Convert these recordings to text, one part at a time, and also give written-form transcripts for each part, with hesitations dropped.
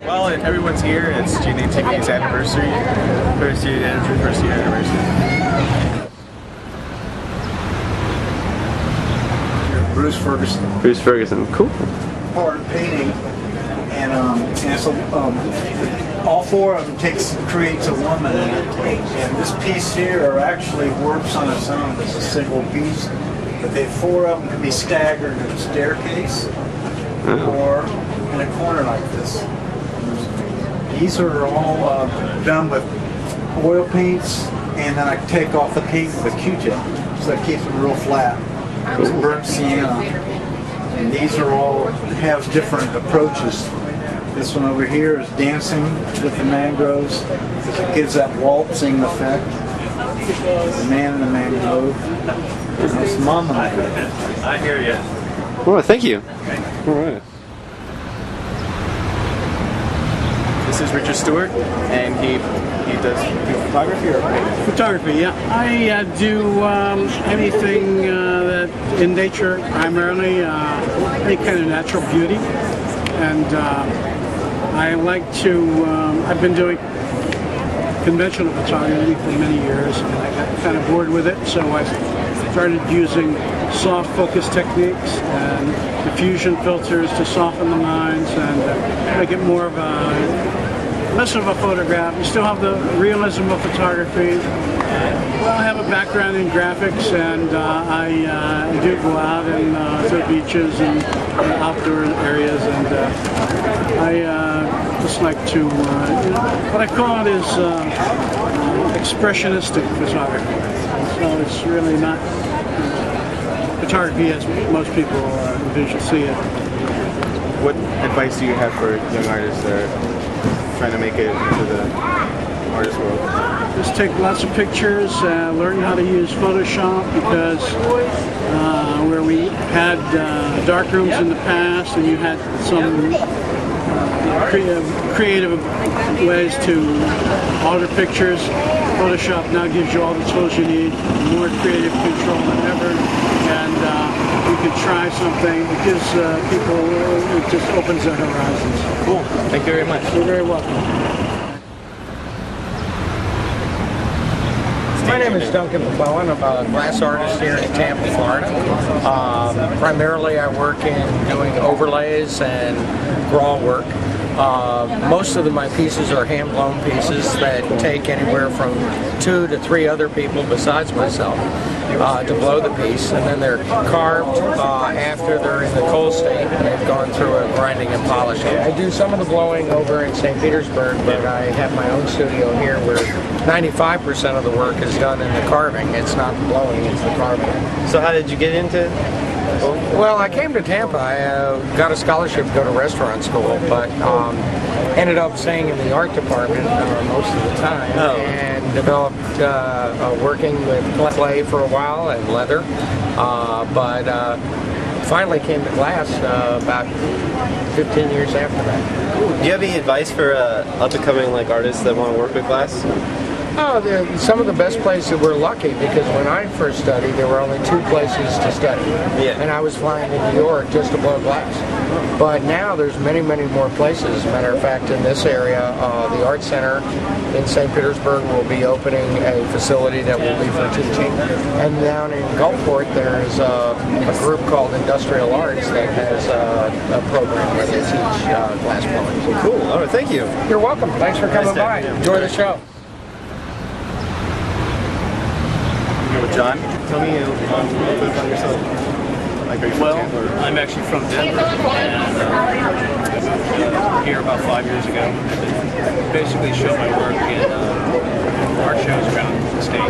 Well, everyone's here. It's GNATV's anniversary, first year anniversary. Bruce Ferguson. Bruce Ferguson, cool. Part of painting, and it's all four of them creates a woman, and this piece here actually works on its own as a single piece, but the four of them can be staggered in a staircase or in a corner like this. These are all done with oil paints, and then I take off the paint with a Q-tip, so that keeps them real flat. It's burnt sienna, and these are all have different approaches. This one over here is dancing with the mangroves because it gives that waltzing effect. The man in the mangrove. It's mama. I hear you. Oh, thank you. All right. This is Richard Stewart, and he does photography or painting? Photography, yeah. I do anything that in nature, primarily any kind of natural beauty, and I like to. I've been doing conventional photography for many years, and I got kind of bored with it, so I started using soft focus techniques and diffusion filters to soften the lines and make it more of less of a photograph. You still have the realism of photography. Well, I have a background in graphics, and I do go out and to beaches and outdoor areas, and I just like to, what I call it is expressionistic photography. So it's really not photography as most people see it. What advice do you have for young artists that are trying to make it into the artist world? Just take lots of pictures, learn how to use Photoshop, because where we had dark rooms in the past and you had some creative ways to alter pictures, Photoshop now gives you all the tools you need, more creative control than ever, and you can try something. It gives people, it just opens their horizons. Cool. Thank you very much. You're very welcome. My name is Duncan McClellan. I'm a glass artist here in Tampa, Florida. Primarily I work in doing overlays and raw work. Most of my pieces are hand-blown pieces that take anywhere from 2 to 3 other people besides myself to blow the piece, and then they're carved after they're in the cold state and they've gone through a grinding and polishing. I do some of the blowing over in St. Petersburg, but I have my own studio here where 95% of the work is done in the carving. It's not the blowing, it's the carving. So how did you get into it? Well, I came to Tampa. I got a scholarship to go to restaurant school, but ended up staying in the art department most of the time, and developed working with clay for a while and leather, but finally came to glass about 15 years after that. Do you have any advice for up-and-coming artists that want to work with glass? Oh, some of the best places were lucky, because when I first studied, there were only 2 places to study, and I was flying to New York just to blow glass. But now there's many, many more places. As a matter of fact, in this area, the Art Center in St. Petersburg will be opening a facility that will be for teaching. And down in Gulfport, there's a group called Industrial Arts that has a program where they teach glass blowing. Cool. All right, thank you. You're welcome. Thanks for coming by. Enjoy the show. With John, tell me a little bit about yourself. Are you from Tampa, or? I'm actually from Denver, and moved here about 5 years ago. Basically show my work in art shows around the state.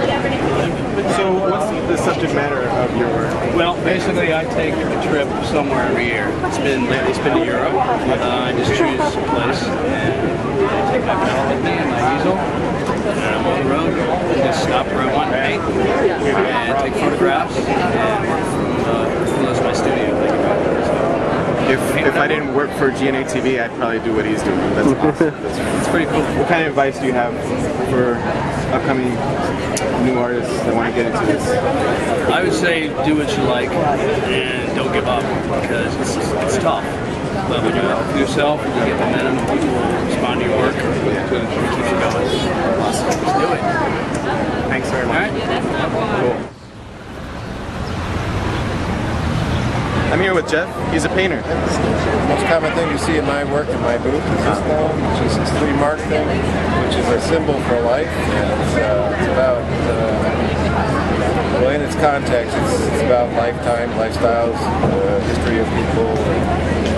So what's the subject matter of your work? Well, basically I take a trip somewhere every year. Lately it's been to Europe. I just choose a place, and I take my pedal with me and my easel. And I'm on the road, and just stop where I want to paint, and take photographs, and work from close to my studio. If I didn't work for GNATV, I'd probably do what he's doing. That's awesome. That's pretty cool. What kind of advice do you have for upcoming new artists that want to get into this? I would say do what you like and don't give up, because it's tough. level yourself, and you get momentum, and people will respond to your work. It's going to keep you going. Awesome. Let's do it. Thanks very All much. right. Cool. I'm here with Jeff. He's a painter. The most common thing you see in my work in my booth is this stone, which is this 3 mark thing, which is a symbol for life. And it's about, well, in its context, it's about lifetime, lifestyles, history of people, and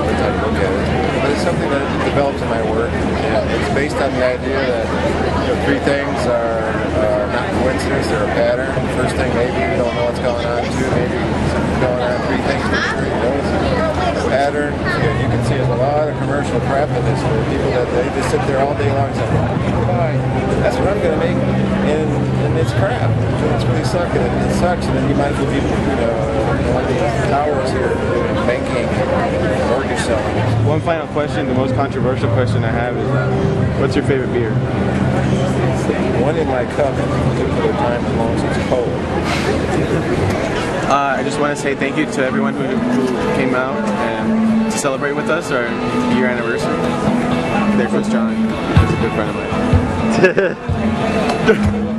other type of look at it. But it's something that develops in my work, and it's based on the idea that 3 things are not coincidence, they're a pattern. First thing, maybe you don't know what's going on. 2, maybe something's going on. 3 things, make sure you notice the pattern. You can see there's a lot of commercial crap in this for people that they just sit there all day long and say, "Bye, that's what I'm going to make," and it's crap. It's really sucking. It sucks, and then you might as well be, one of these towers here, banking, mortgage selling. One final question, the most controversial question I have is, what's your favorite beer? One in my cup at a particular time as long as it's cold. I just want to say thank you to everyone who came out and to celebrate with us our year anniversary. There goes John. He's a good friend of mine.